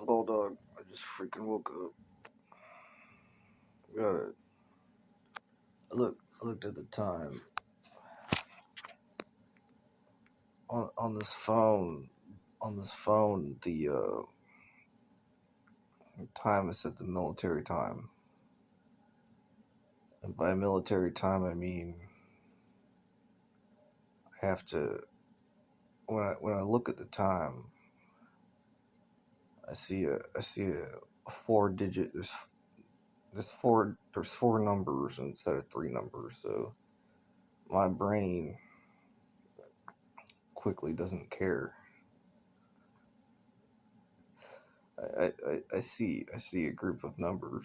Well, dog, I just freaking woke up. Got it. I looked at the time on this phone. On this phone, the time is set to military time, and by military time, I mean I have to. When I look at the time, I see a 4 digit. There's four numbers instead of three numbers. So my brain quickly doesn't care. I see a group of numbers.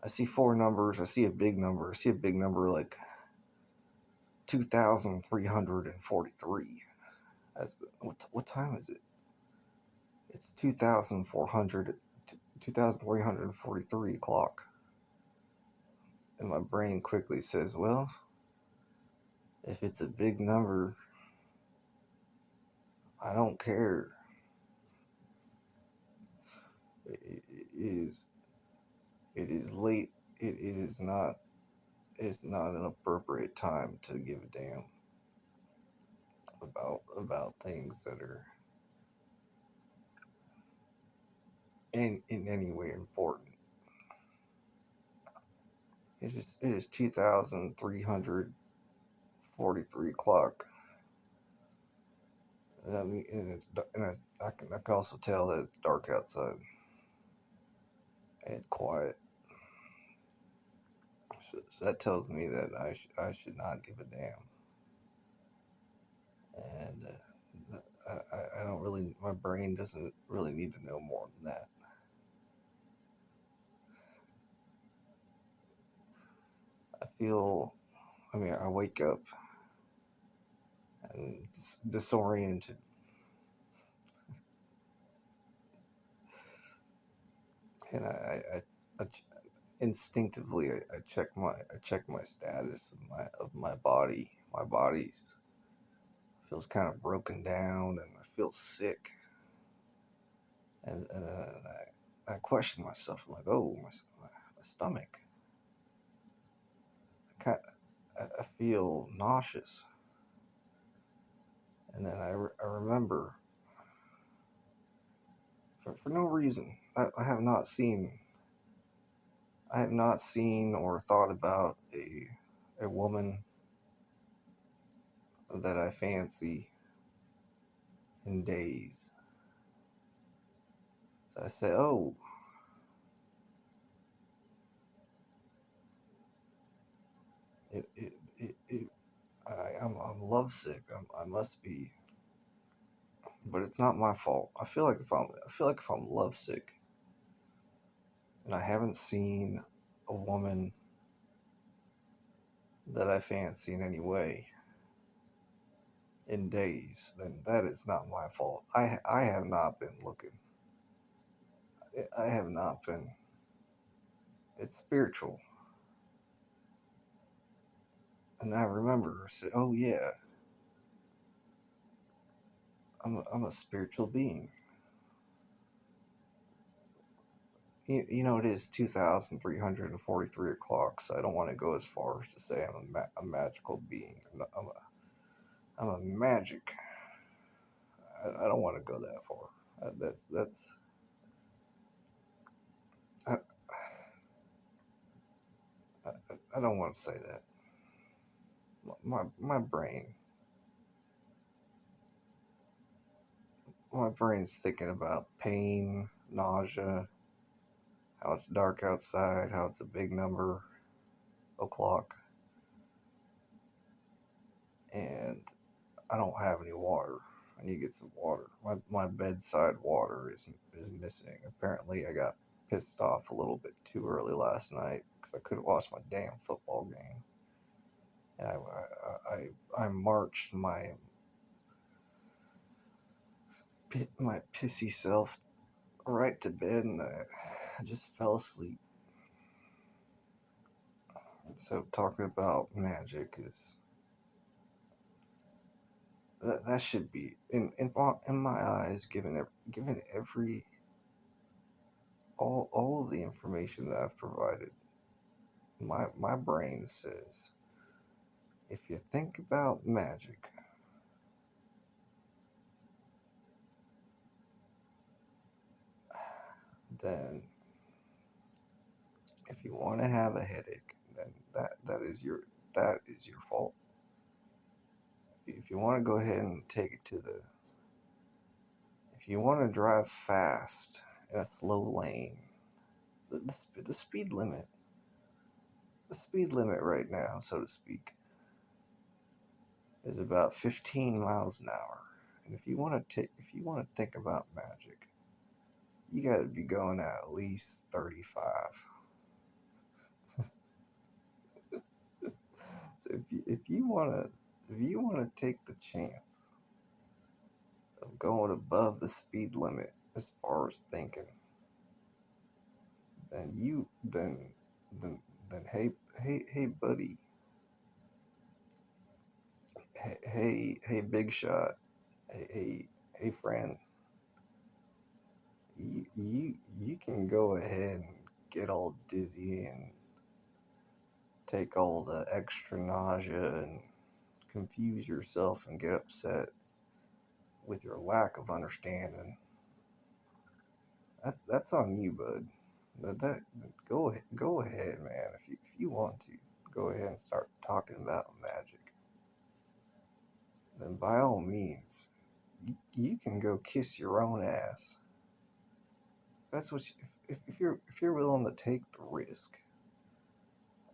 I see four numbers. I see a big number. I see a big number like 2,343. What time is it? It's 2,343 o'clock. And my brain quickly says, well, if it's a big number, I don't care. It is it is late. It is not. It's not an appropriate time to give a damn about things that are in any way important. It is 2,343 o'clock. I mean, I can also tell that it's dark outside and it's quiet. So that tells me that I should not give a damn. And I don't really. My brain doesn't really need to know more than that. I feel. I mean, I wake up and disoriented, and I instinctively I check my status of my body. My body's feels kind of broken down, and I feel sick. And I question myself. I'm like, oh, my stomach. I feel nauseous, and then I remember for no reason. I have not seen or thought about a woman that I fancy in days. So I say, oh, it I'm lovesick. I must be, but it's not my fault. I feel like if I'm lovesick and I haven't seen a woman that I fancy in any way in days, then that is not my fault. I have not been looking. I have not been. It's spiritual. And I remember, I said, oh yeah, I'm a spiritual being. You know, it is 2,343 o'clock, so I don't want to go as far as to say I'm a magical being. I'm a magic. I don't want to go that far. That's I, I, I don't want to say that. My brain, my brain's thinking about pain, nausea, how it's dark outside, how it's a big number o'clock, and I don't have any water. I need to get some water. My bedside water is missing. Apparently, I got pissed off a little bit too early last night because I couldn't watch my damn football game, and I marched my pissy self right to bed, and I just fell asleep. So talking about magic is that should be in my eyes, given every all of the information that I've provided. My brain says if you think about magic, then if you want to have a headache, then that is your fault. If you want to go ahead and take it to the if you want to drive fast in a slow lane, the speed limit, the speed limit right now, so to speak, is about 15 miles an hour. And if you want to think about magic, you got to be going at least 35. So if you want to take the chance of going above the speed limit as far as thinking, then you then then hey buddy, hey big shot, hey friend, you can go ahead and get all dizzy and take all the extra nausea and confuse yourself and get upset with your lack of understanding. That's on you, bud. Go ahead, man. If you want to go ahead and start talking about magic, then by all means, you can go kiss your own ass. That's what you, if you're willing to take the risk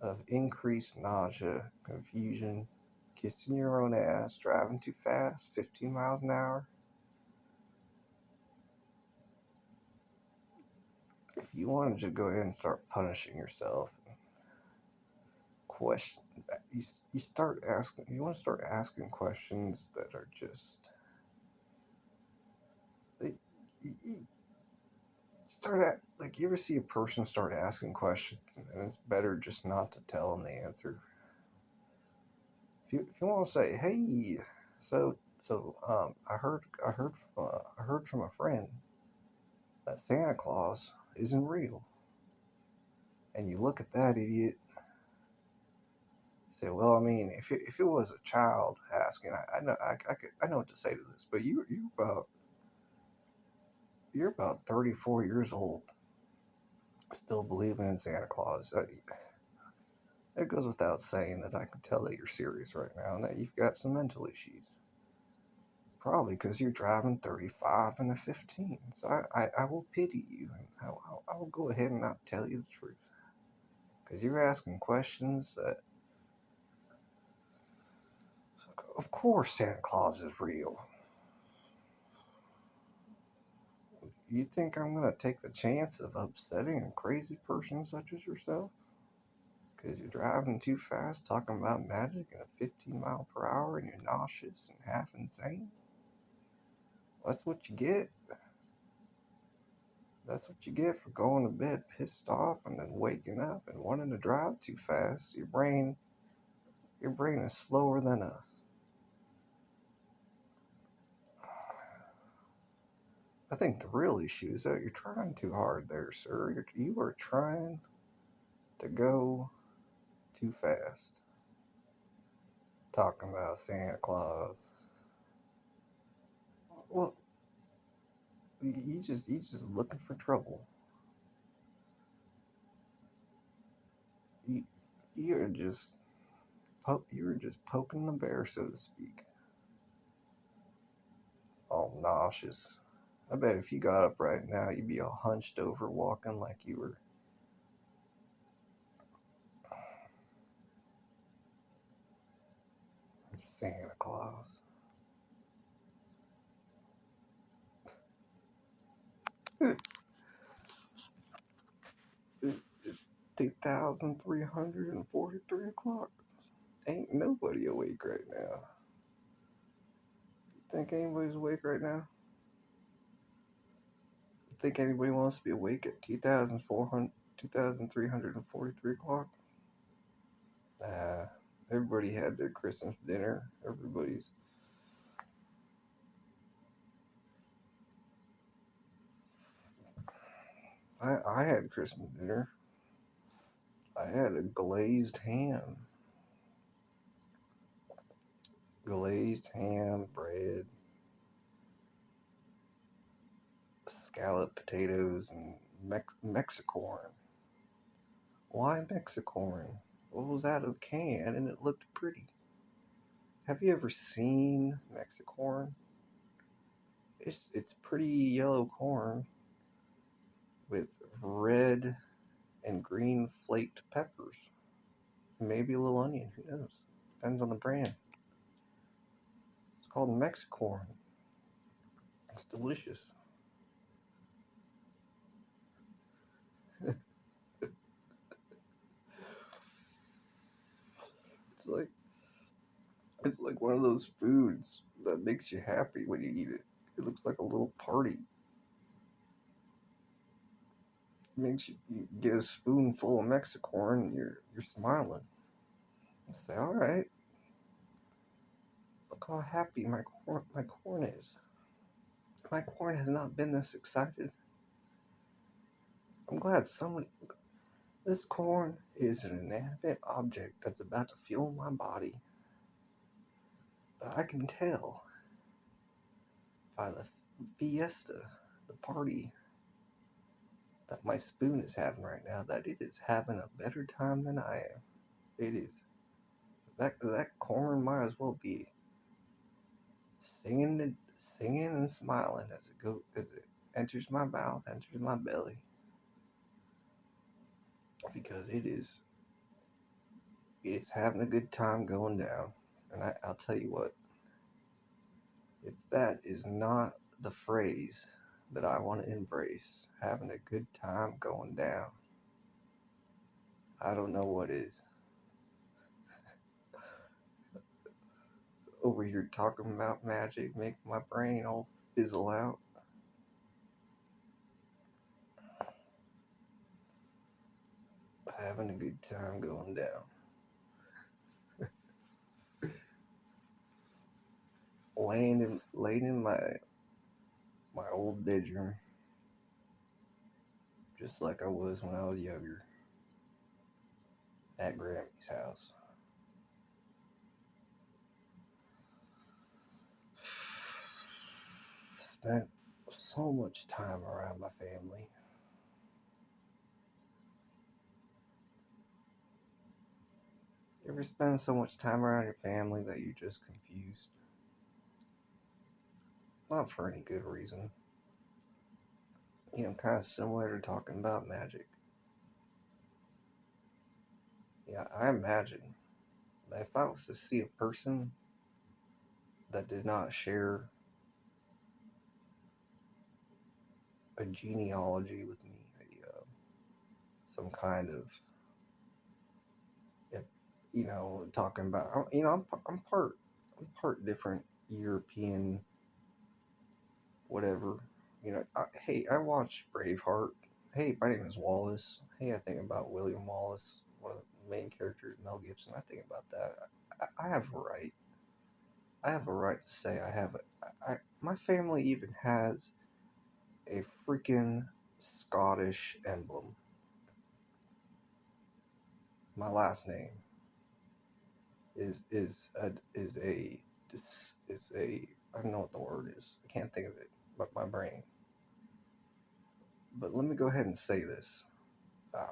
of increased nausea, confusion, kissing your own ass, driving too fast, 15 miles an hour. If you want to just go ahead and start punishing yourself, question you start asking you want to start asking questions that are just they, you start at like you ever see a person start asking questions and it's better just not to tell them the answer. If you want to say, hey, I heard from a friend that Santa Claus isn't real, and you look at that idiot, say, well, I mean, if it was a child asking, I know what to say to this, but you're about 34 years old, still believing in Santa Claus. It goes without saying that I can tell that you're serious right now and that you've got some mental issues. Probably because you're driving 35 and a 15. So I will pity you and I will go ahead and not tell you the truth. Because you're asking questions that, of course, Santa Claus is real. You think I'm going to take the chance of upsetting a crazy person such as yourself? Because you're driving too fast, talking about magic at a 15 mile per hour, and you're nauseous and half insane? That's what you get. That's what you get for going to bed pissed off and then waking up and wanting to drive too fast. Your brain is slower than a. I think the real issue is that you're trying too hard there, sir. You are trying to go too fast. Talking about Santa Claus. Well, you just looking for trouble. You, you're just you're just poking the bear, so to speak. All nauseous. I bet if you got up right now, you'd be all hunched over, walking like you were Santa Claus. It's 2,343 o'clock. Ain't nobody awake right now. You think anybody's awake right now? You think anybody wants to be awake at 2,343 o'clock? Nah, everybody had their Christmas dinner. Everybody's I had Christmas dinner. I had a glazed ham, bread, scalloped potatoes, and Mexicorn. Why Mexicorn? What was out of a can and it looked pretty? Have you ever seen Mexicorn? It's pretty yellow corn with red and green flaked peppers. Maybe a little onion, who knows? Depends on the brand. It's called Mexicorn. It's delicious. It's like it's like one of those foods that makes you happy when you eat it. It looks like a little party. It makes you get a spoonful of Mexicorn and you're smiling. You say, all right, look how happy my corn is. My corn has not been this excited. I'm glad somebody. This corn is an inanimate object that's about to fuel my body. But I can tell by the fiesta, the party that my spoon is having right now, that it is having a better time than I am. It is. That corn might as well be singing and smiling as it enters my mouth, enters my belly, because it is having a good time going down. And I'll tell you what, if that is not the phrase that I want to embrace, having a good time going down, I don't know what is. Over here talking about magic, making my brain all fizzle out. Having a good time going down. Laying in my old bedroom, just like I was when I was younger, at Grammy's house. Spent so much time around my family. You ever spend so much time around your family that you're just confused? Not for any good reason. Kind of similar to talking about magic. Yeah, I imagine that if I was to see a person that did not share a genealogy with me, some kind of, talking about, I'm part different European, whatever. Hey, I watched Braveheart. Hey, my name is Wallace. Hey, I think about William Wallace, one of the main characters, Mel Gibson. I think about that. I have a right. I have a right to say I have my family even has a freaking Scottish emblem. My last name is a I don't know what the word is. I can't think of it, but my brain. But let me go ahead and say this.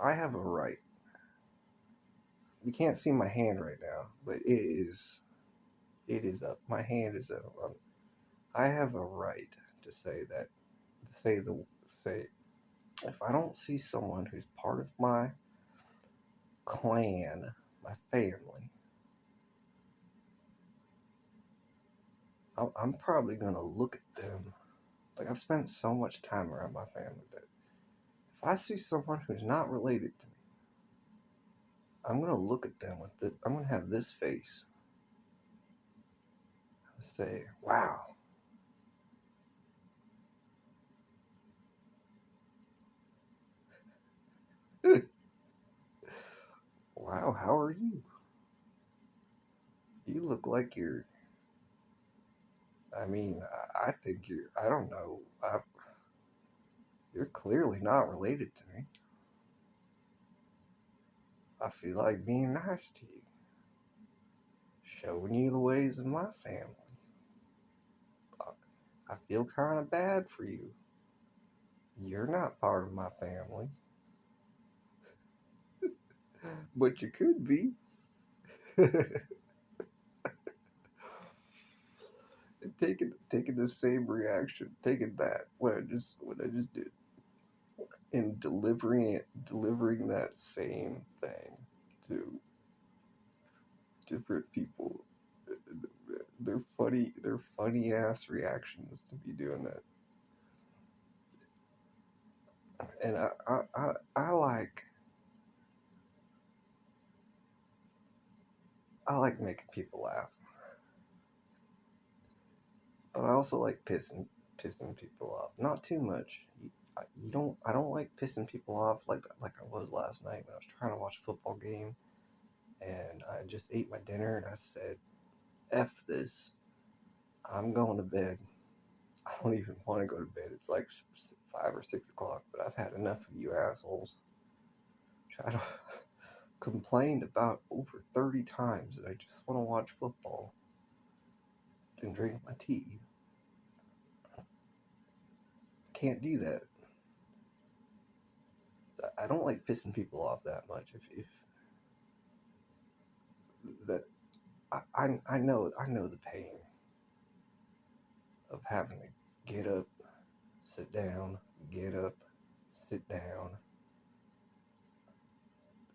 I have a right. You can't see my hand right now, but it is up. My hand is up. I have a right to say that. To say if I don't see someone who's part of my clan, my family, I'm probably gonna look at them. Like, I've spent so much time around my family that if I see someone who's not related to me, I'm gonna look at them I'm gonna have this face. Say, wow. Wow, how are you? You look like I mean, I think I don't know. You're clearly not related to me. I feel like being nice to you, showing you the ways of my family. I feel kind of bad for you. You're not part of my family, but you could be. Taking the same reaction, taking that what I just did, and delivering that same thing to different people. They're funny ass reactions to be doing that. And I like making people laugh, but I also like pissing people off. Not too much. You don't. I don't like pissing people off like I was last night when I was trying to watch a football game, and I just ate my dinner and I said, "F this. I'm going to bed. I don't even want to go to bed. It's like 5 or 6 o'clock, but I've had enough of you assholes." Try to complained about over 30 times that I just want to watch football and drink my tea. I can't do that. I don't like pissing people off that much. If that I know the pain of having to get up, sit down, get up, sit down,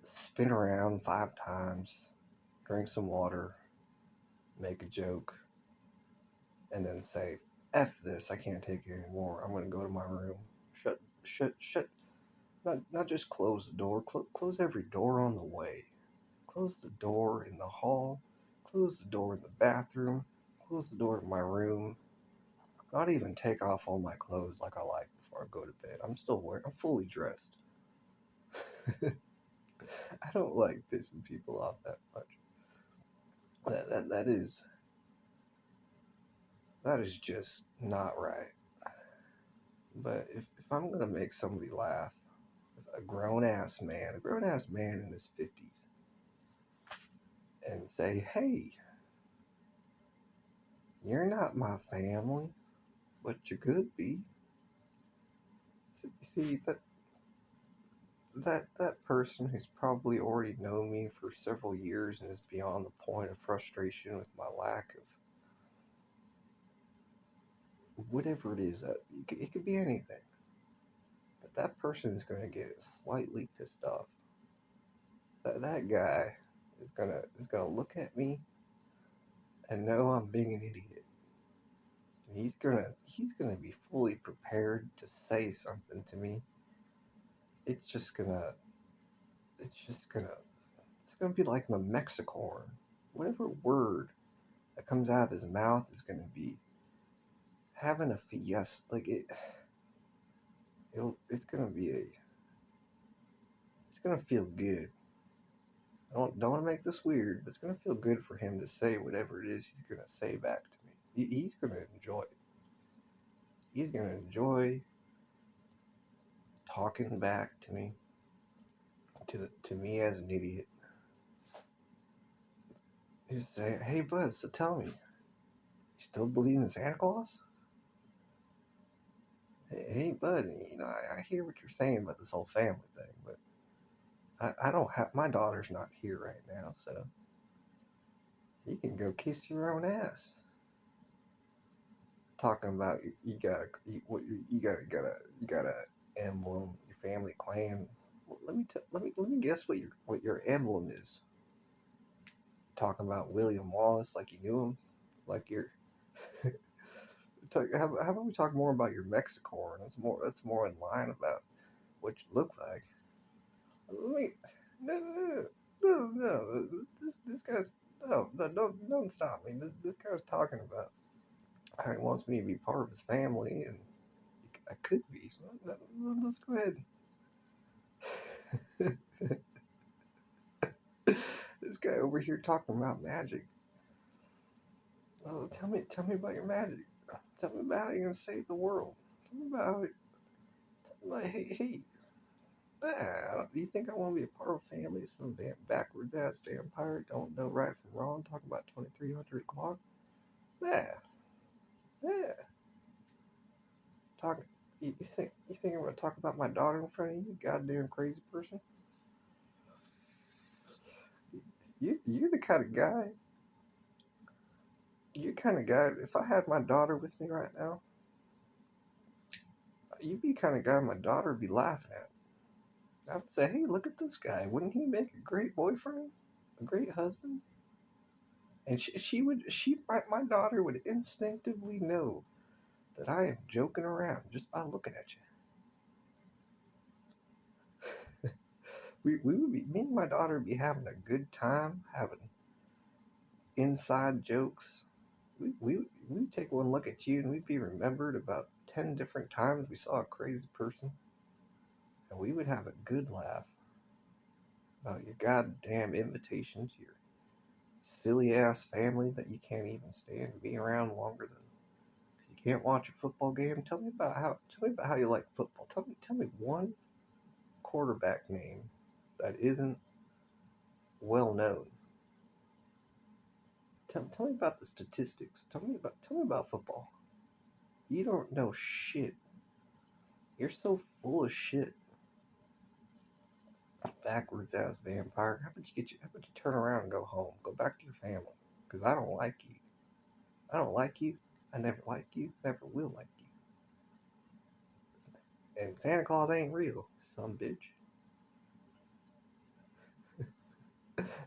spin around 5 times, drink some water, make a joke, and then say, F this, I can't take it anymore. I'm gonna go to my room. Shut. Not just close the door, close every door on the way. Close the door in the hall, close the door in the bathroom, close the door to my room. Not even take off all my clothes like I like before I go to bed. I'm fully dressed. I don't like pissing people off that much. That is just not right. But if I'm gonna make somebody laugh, a grown ass man in his 50s, and say, hey, you're not my family, but you could be. See that person who's probably already known me for several years and is beyond the point of frustration with my lack of whatever it is that it could be anything. But that person is going to get slightly pissed off. That guy is gonna look at me and know I'm being an idiot. And he's gonna be fully prepared to say something to me. It's just gonna it's just gonna it's gonna be like the Mexicorn. Whatever word that comes out of his mouth is gonna be having a fiesta. Like it's gonna be it's gonna feel good. I don't want to make this weird, but it's gonna feel good for him to say whatever it is he's gonna say back to me. He's gonna enjoy it. He's gonna enjoy talking back to me, to me as an idiot. He's say, "Hey, bud, so tell me, you still believe in Santa Claus?" Hey, bud, I hear what you're saying about this whole family thing, but I don't have my daughter's not here right now, so you can go kiss your own ass. Talking about you got a emblem, your family clan. Well, let me guess what your emblem is. Talking about William Wallace like you knew him, like you're. How about we talk more about your Mexicorn? That's more in line about what you look like. Let me no. This guy's no don't stop me. This guy's talking about how he wants me to be part of his family, and I could be. So let's go ahead. This guy over here talking about magic. Oh, tell me about your magic. Tell me about how you're gonna save the world. Tell me about I'm like, hey, man, do you think I want to be a part of a family? Some damn backwards ass vampire don't know right from wrong, talking about 2300 o'clock? Yeah, yeah. Talking. You think I'm gonna talk about my daughter in front of you, goddamn crazy person? You're the kind of guy. You're the kind of guy. If I had my daughter with me right now, you'd be the kind of guy my daughter would be laughing at. I would say, hey, look at this guy. Wouldn't he make a great boyfriend? A great husband? And my daughter would instinctively know that I am joking around just by looking at you. Me and my daughter would be having a good time, having inside jokes. We'd take one look at you and we'd be remembered about 10 different times we saw a crazy person. And we would have a good laugh about your goddamn invitation to your silly ass family that you can't even stand to be around longer than you can't watch a football game. Tell me about how you like football. Tell me one quarterback name that isn't well known. Tell me about the statistics. Tell me about football. You don't know shit. You're so full of shit. Backwards ass vampire. How about you turn around and go home? Go back to your family. Because I don't like you. I don't like you. I never like you. Never will like you. And Santa Claus ain't real, some bitch.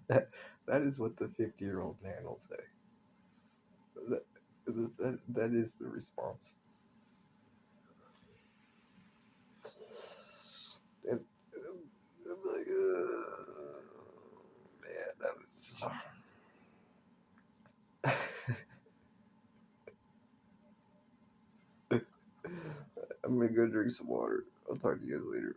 that that is what the 50-year-old man will say. That, that is the response. And I'm like, man, that was. I'm gonna go drink some water. I'll talk to you guys later.